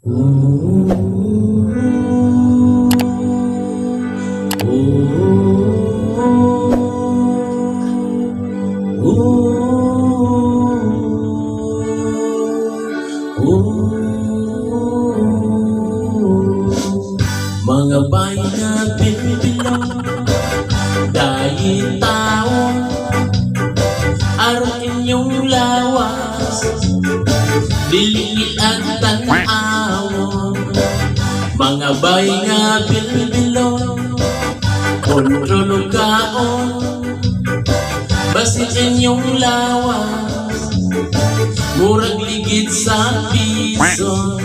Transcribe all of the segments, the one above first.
Mga bayi na pinipilong dahil tao araw inyong lawas dilingit at tanawon. Mga bayi nga pinipilong kontrolo kaon basit inyong lawas murag ligid sa piso.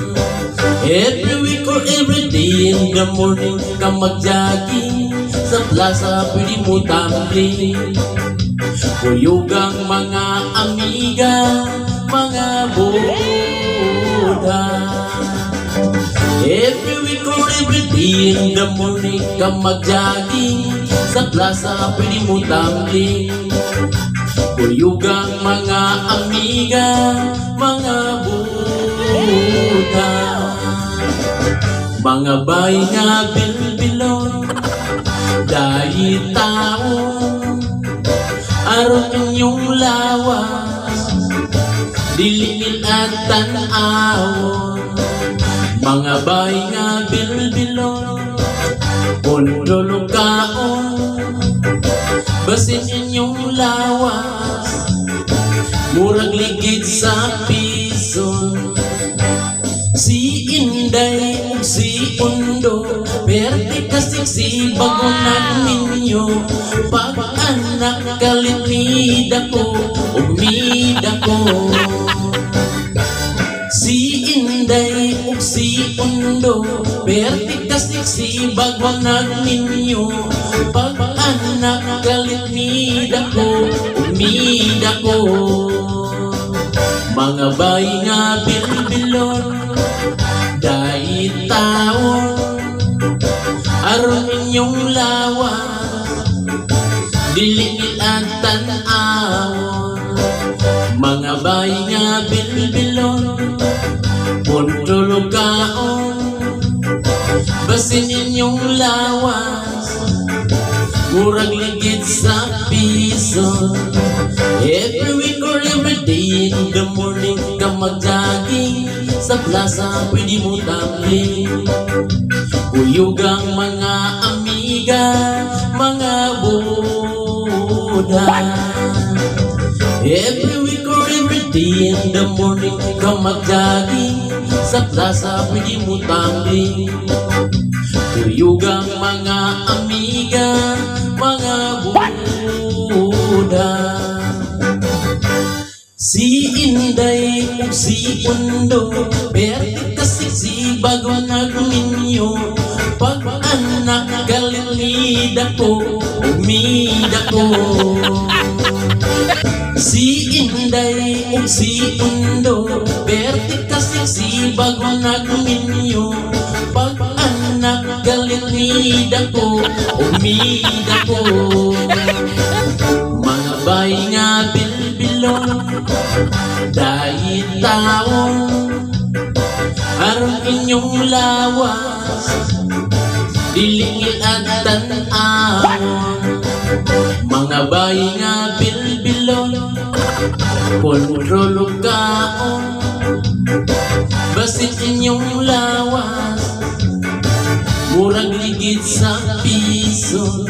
Every week or every day in the morning ka mag-jogging sa plaza, pwede mo tumbling. Kuyugang mga amiga, mga boda. Every week or every day in the morning ka mag-jogging sa plaza, pwede mo tumbling. Kuyugang mga amiga, mga boda. Mga bayi nga bilbilon dahil tao araw inyong lawas dilingin at tanawon. Mga bayi nga bilbilon kontrolo kaon basin inyong lawas murag ligid sa piso. Si Inday ug si Undo perte kasiksi bago ninyo pag-anak kalit ako ug ako. Si Inday ug si Undo perte kasiksi bago ninyo pag-anak kalit ako ug ako. Mga bayi nga bilbilon dahil taon araw inyong lawas dilingit at tanawon. Mga bayi nga bilbilon kontrolo kaon basin inyong lawas murag ligid sa piso. Every week or every day in the morning ka mag-jogging sa plaza, pwede mo tumbling. Kuyugang mga amiga, mga boda. Every week or every day in the morning ka mag-jogging sa plaza, pwede mo tumbling. Kuyugang mga amiga, mga boda. Si Inday ug si Undo perte kasiksi bago ninyo pag-anak galit ako ug ako. Si Inday ug si Undo perte kasiksi bago ninyo pag-anak galit ako ug ako. Mga bayi nga bilbilon dahil taon araw inyong lawas dilingit at tanawon. Mga bayi nga bilbilon kontrolo kaon basit inyong lawas murag ligid sa piso.